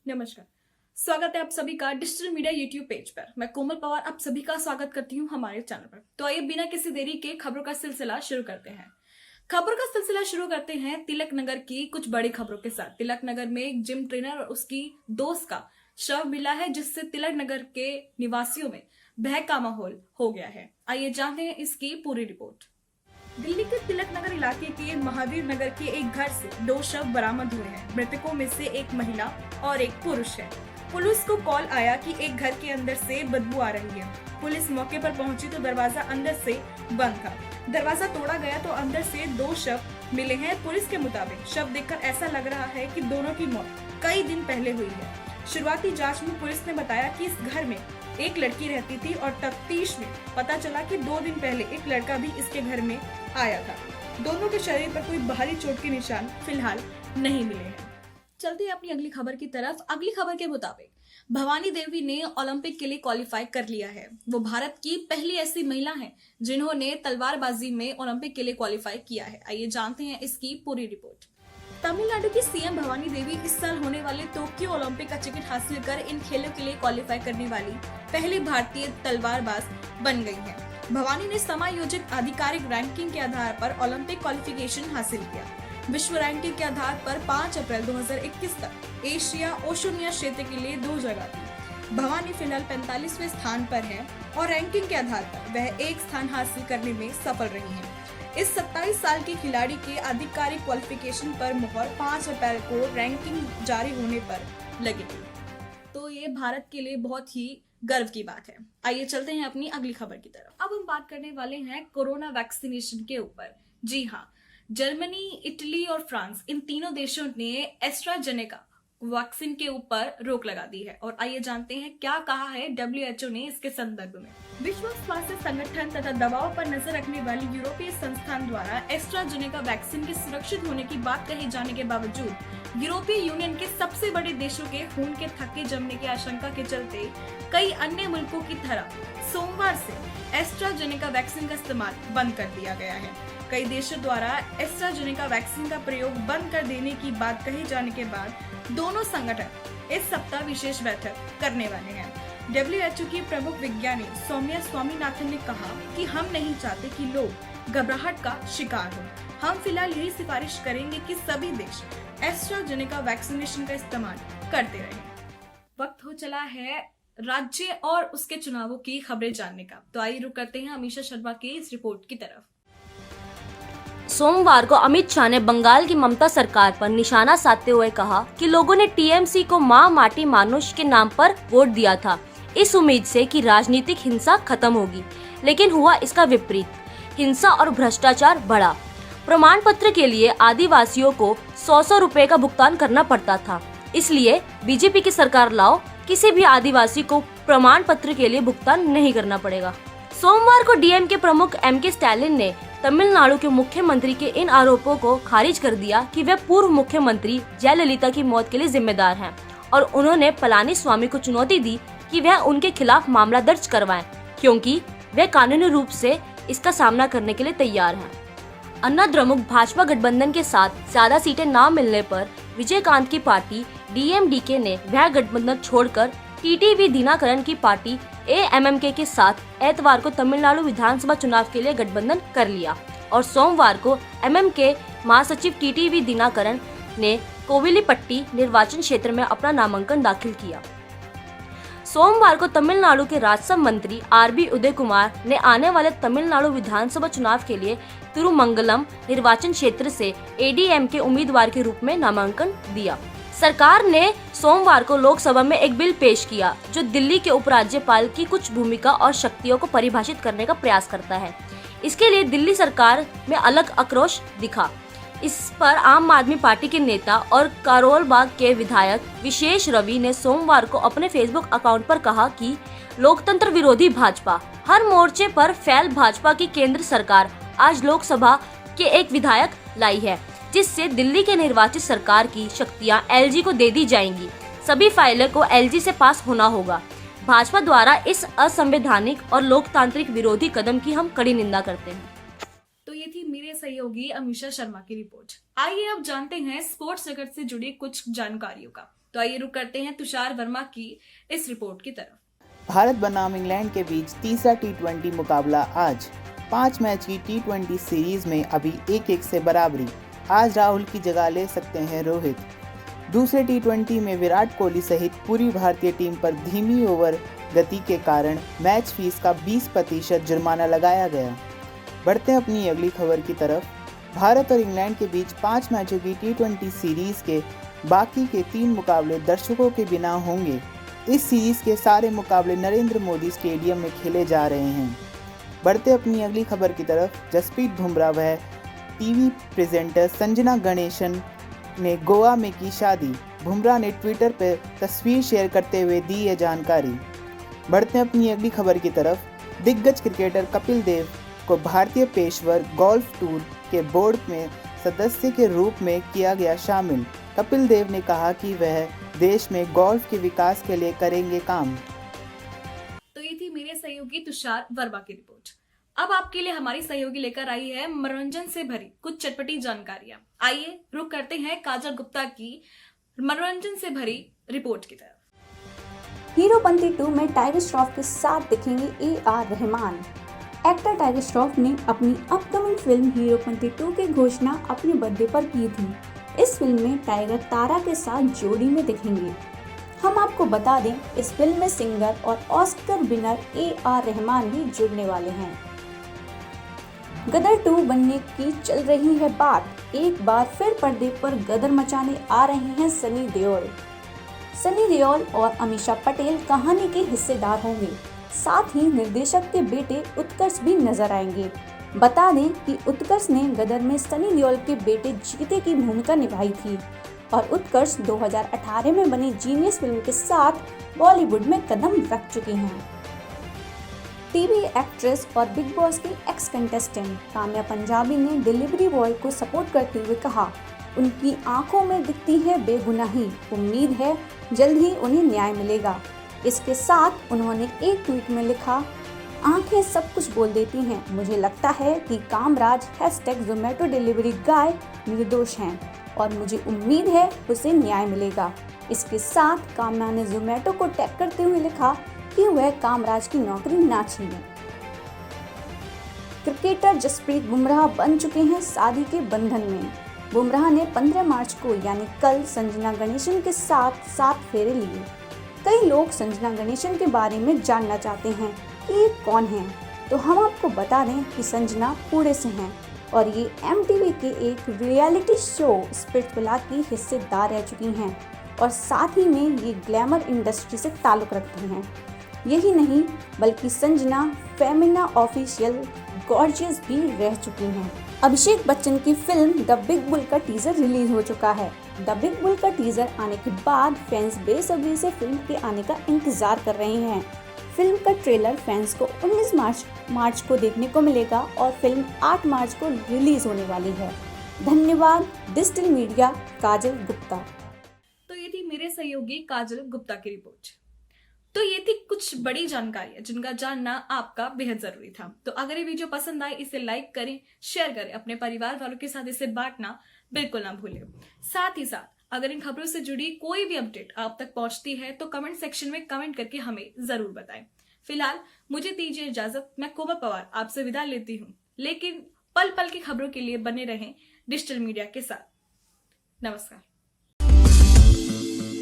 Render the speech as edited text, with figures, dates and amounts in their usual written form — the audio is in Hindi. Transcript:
नमस्कार। स्वागत है आप सभी का डिजिटल मीडिया यूट्यूब पेज पर। मैं कोमल पवार आप सभी का स्वागत करती हूं हमारे चैनल पर। तो आइए बिना किसी देरी के खबरों का सिलसिला शुरू करते हैं। खबरों का सिलसिला शुरू करते हैं तिलक नगर की कुछ बड़ी खबरों के साथ। तिलक नगर में एक जिम ट्रेनर और उसकी दोस्त का शव मिला है, जिससे तिलक नगर के निवासियों में भय का माहौल हो गया है। आइए जानते हैं इसकी पूरी रिपोर्ट। दिल्ली के तिलक नगर इलाके के महावीर नगर के एक घर से 2 शव बरामद हुए हैं। मृतकों में से एक महिला और एक पुरुष है। पुलिस को कॉल आया कि एक घर के अंदर से बदबू आ रही है। पुलिस मौके पर पहुंची तो दरवाजा अंदर से बंद था। दरवाजा तोड़ा गया तो अंदर से 2 शव मिले हैं। पुलिस के मुताबिक शव देखकर ऐसा लग रहा है कि दोनों की मौत कई दिन पहले हुई है। शुरुआती जांच में पुलिस ने बताया कि इस घर में एक लड़की रहती थी और तफ्तीश में पता चला कि 2 दिन पहले एक लड़का भी इसके घर में आया था। दोनों के शरीर पर कोई बाहरी चोट के निशान फिलहाल नहीं मिले हैं। चलते हैं अपनी अगली खबर की तरफ। अगली खबर के मुताबिक भवानी देवी ने ओलंपिक के लिए क्वालिफाई कर लिया है। वो भारत की पहली ऐसी महिला है जिन्होंने तलवारबाजी में ओलंपिक के लिए क्वालिफाई किया है। आइए जानते हैं इसकी पूरी रिपोर्ट। तमिलनाडु की सीएम भवानी देवी इस साल होने वाले टोक्यो ओलंपिक का टिकट हासिल कर इन खेलों के लिए क्वालिफाई करने वाली पहली भारतीय तलवारबाज बन गई है। भवानी ने समायोजित आधिकारिक रैंकिंग के आधार पर ओलंपिक क्वालिफिकेशन हासिल किया। विश्व रैंकिंग के आधार पर 5 अप्रैल 2021 तक एशिया ओशनिया क्षेत्र के लिए 2 जगह थी। भवानी फिलहाल 45वें स्थान पर है और रैंकिंग के आधार पर वह 1 स्थान हासिल करने में सफल रही है। इस 27 साल के खिलाड़ी के आधिकारिक क्वालिफिकेशन पर मुहर 5 अप्रैल को रैंकिंग जारी होने पर लगेगी। तो ये भारत के लिए बहुत ही गर्व की बात है। आइए चलते हैं अपनी अगली खबर की तरफ। अब हम बात करने वाले हैं कोरोना वैक्सीनेशन के ऊपर। जी हाँ, जर्मनी, इटली और फ्रांस इन तीनों देशों ने एस्ट्राजेनेका वैक्सीन के ऊपर रोक लगा दी है। और आइए जानते हैं क्या कहा है WHO ने इसके संदर्भ में। विश्व स्वास्थ्य संगठन तथा दवाओं पर नजर रखने वाली यूरोपीय संस्थान द्वारा एस्ट्राजेनेका वैक्सीन के सुरक्षित होने की बात कही जाने के बावजूद यूरोपीय यूनियन के सबसे बड़े देशों के खून के थक्के जमने की आशंका के चलते कई अन्य मुल्कों की तरह सोमवार से एस्ट्राजेनेका वैक्सीन का इस्तेमाल बंद कर दिया गया है। कई देशों द्वारा एस्ट्राजेनेका वैक्सीन का प्रयोग बंद कर देने की बात कही जाने के बाद दोनों संगठन इस सप्ताह विशेष बैठक करने वाले हैं। WHO की प्रमुख विज्ञानी सौम्या स्वामीनाथन ने कहा कि हम नहीं चाहते कि लोग घबराहट का शिकार हों। हम फिलहाल यही सिफारिश करेंगे कि सभी देश एस्ट्राजेनेका वैक्सीनेशन का इस्तेमाल करते रहें। वक्त हो चला है राज्य और उसके चुनावों की खबरें जानने का। तो आइए रुक करते हैं अमीषा शर्मा की इस रिपोर्ट की तरफ। सोमवार को अमित शाह ने बंगाल की ममता सरकार पर निशाना साधते हुए कहा कि लोगों ने टीएमसी को मां माटी मानुष के नाम पर वोट दिया था, इस उम्मीद से कि राजनीतिक हिंसा खत्म होगी, लेकिन हुआ इसका विपरीत। हिंसा और भ्रष्टाचार बढ़ा। प्रमाण पत्र के लिए आदिवासियों को 100 रुपए का भुगतान करना पड़ता था, इसलिए बीजेपी की सरकार लाओ, किसी भी आदिवासी को प्रमाण पत्र के लिए भुगतान नहीं करना पड़ेगा। सोमवार को डीएमके प्रमुख एमके स्टालिन ने तमिलनाडु के मुख्यमंत्री के इन आरोपों को खारिज कर दिया कि वे पूर्व मुख्यमंत्री जयललिता की मौत के लिए जिम्मेदार हैं और उन्होंने पलानीस्वामी को चुनौती दी कि वह उनके खिलाफ मामला दर्ज करवाएं, क्योंकि वे कानूनी रूप से इसका सामना करने के लिए तैयार हैं। अन्ना द्रमुक भाजपा गठबंधन के साथ ज्यादा सीटें न मिलने पर विजयकांत की पार्टी डीएमडीके ने वह गठबंधन छोड़कर टीटीवी दिनाकरन की पार्टी एएमएमके के साथ एतवार को तमिलनाडु विधानसभा चुनाव के लिए गठबंधन कर लिया और सोमवार को एमएमके महासचिव टीटीवी दिनाकरन ने कोविलीपट्टी निर्वाचन क्षेत्र में अपना नामांकन दाखिल किया। सोमवार को तमिलनाडु के राजस्व मंत्री आरबी उदय कुमार ने आने वाले तमिलनाडु विधानसभा चुनाव के लिए तिरुमंगलम निर्वाचन क्षेत्र से एडीएम के उम्मीदवार के रूप में नामांकन दिया। सरकार ने सोमवार को लोकसभा में एक बिल पेश किया जो दिल्ली के उपराज्यपाल की कुछ भूमिका और शक्तियों को परिभाषित करने का प्रयास करता है। इसके लिए दिल्ली सरकार में अलग आक्रोश दिखा। इस पर आम आदमी पार्टी के नेता और करोल बाग के विधायक विशेष रवि ने सोमवार को अपने फेसबुक अकाउंट पर कहा कि लोकतंत्र विरोधी भाजपा, हर मोर्चे पर फैल भाजपा की केंद्र सरकार आज लोकसभा के एक विधायक लाई है, जिससे दिल्ली के निर्वाचित सरकार की शक्तियां एलजी को दे दी जाएंगी। सभी फाइलें को एलजी से पास होना होगा। भाजपा द्वारा इस असंवैधानिक और लोकतांत्रिक विरोधी कदम की हम कड़ी निंदा करते हैं। तो ये थी मेरे सहयोगी अमीषा शर्मा की रिपोर्ट। आइए अब जानते हैं स्पोर्ट्स जगत से जुड़ी कुछ जानकारियों का। तो आइए रुक करते हैं तुषार वर्मा की इस रिपोर्ट की तरफ। भारत बनाम इंग्लैंड के बीच तीसरा टी20 मुकाबला आज। 5 मैच की टी20 सीरीज में अभी 1-1 से बराबरी। आज राहुल की जगह ले सकते हैं रोहित। दूसरे टी20 में विराट कोहली सहित पूरी भारतीय टीम पर धीमी ओवर गति के कारण मैच फीस का 20% जुर्माना लगाया गया। बढ़ते हैं अपनी अगली खबर की तरफ। भारत और इंग्लैंड के बीच 5 मैचों की टी20 सीरीज के बाकी के 3 मुकाबले दर्शकों के बिना होंगे। इस सीरीज के सारे मुकाबले नरेंद्र मोदी स्टेडियम में खेले जा रहे हैं। बढ़ते अपनी अगली खबर की तरफ। जसप्रीत बुमराह व टीवी प्रेजेंटर संजना गणेशन ने गोवा में की शादी। बुमराह ने ट्विटर पर तस्वीर शेयर करते हुए दी ये जानकारी। बढ़ते हैं अपनी अगली खबर की तरफ। दिग्गज क्रिकेटर कपिल देव को भारतीय पेशेवर गोल्फ टूर के बोर्ड में सदस्य के रूप में किया गया शामिल। कपिल देव ने कहा कि वह देश में गोल्फ के विकास के लिए करेंगे काम। तो ये थी मेरे सहयोगी तुषार वर्मा की रिपोर्ट। अब आपके लिए हमारी सहयोगी लेकर आई है मनोरंजन से भरी कुछ चटपटी जानकारियां। आइए रुक करते हैं काजल गुप्ता की मनोरंजन से भरी रिपोर्ट की तरफ। हीरोपंती 2 में टाइगर श्रॉफ के साथ दिखेंगे AR Rahman. Actor tiger Shroff ने अपनी अपकमिंग फिल्म हीरोपंती 2 की घोषणा अपने बर्थडे पर की थी। इस फिल्म में टाइगर तारा के साथ जोड़ी में दिखेंगे। हम आपको बता दें, इस फिल्म में सिंगर और ऑस्कर विनर AR रहमान भी जुड़ने वाले हैं। गदर 2 बनने की चल रही है बात। एक बार फिर पर्दे पर गदर मचाने आ रहे हैं सनी देओल। सनी देओल और अमीषा पटेल कहानी के हिस्सेदार होंगे। साथ ही निर्देशक के बेटे उत्कर्ष भी नजर आएंगे। बता दें कि उत्कर्ष ने गदर में सनी देओल के बेटे जीते की भूमिका निभाई थी और उत्कर्ष 2018 में बनी जीनियस फिल्म के साथ बॉलीवुड में कदम रख चुके हैं। टीवी एक्ट्रेस और बिग बॉस की एक्स कंटेस्टेंट काम्या पंजाबी ने डिलीवरी बॉय को सपोर्ट करते हुए कहा, उनकी आंखों में दिखती है बेगुनाही। उम्मीद है जल्द ही उन्हें न्याय मिलेगा। इसके साथ उन्होंने एक ट्वीट में लिखा, आंखें सब कुछ बोल देती हैं। मुझे लगता है कि कामराज #जोमेटो डिलीवरी गाय निर्दोष हैं और मुझे उम्मीद है उसे न्याय मिलेगा। इसके साथ काम्या ने जोमेटो को टैग करते हुए लिखा कि वह कामराज की नौकरी ना छीने। क्रिकेटर जसप्रीत बुमराह बन चुके हैं शादी के बंधन में। बुमराह ने 15 मार्च को यानी कल संजना गणेशन के साथ 7 फेरे लिए। कई लोग संजना गणेशन के बारे में जानना चाहते हैं कि ये कौन हैं, तो हम आपको बता दें कि संजना पुणे से हैं और ये MTV के एक रियलिटी शो स्पिट्सविला की हिस्सेदार रह चुकी हैं और साथ ही में ये ग्लैमर इंडस्ट्री से ताल्लुक़ रखती हैं। यही नहीं बल्कि संजना फेमिना ऑफिशियल गॉर्जियस भी रह चुकी हैं। अभिषेक बच्चन की फिल्म द बिग बुल का टीजर रिलीज हो चुका है। द बिग बुल का टीजर आने के बाद फैंस बेसब्री से फिल्म के आने का इंतजार कर रहे हैं। फिल्म का ट्रेलर फैंस को 19 मार्च को देखने को मिलेगा और फिल्म 8 मार्च को रिलीज होने वाली है। धन्यवाद डिजिटल मीडिया काजल गुप्ता। तो ये थी मेरे सहयोगी काजल गुप्ता की रिपोर्ट। तो ये थी कुछ बड़ी जानकारियां जिनका जानना आपका बेहद जरूरी था। तो अगर ये वीडियो पसंद आए इसे लाइक करें, शेयर करें, अपने परिवार वालों के साथ इसे बांटना बिल्कुल ना भूलें। साथ ही साथ अगर इन खबरों से जुड़ी कोई भी अपडेट आप तक पहुंचती है तो कमेंट सेक्शन में कमेंट करके हमें जरूर बताएं। फिलहाल मुझे दीजिए इजाजत। मैं कोमल पवार आपसे विदा लेती हूँ, लेकिन पल पल की खबरों के लिए बने रहें डिजिटल मीडिया के साथ। नमस्कार।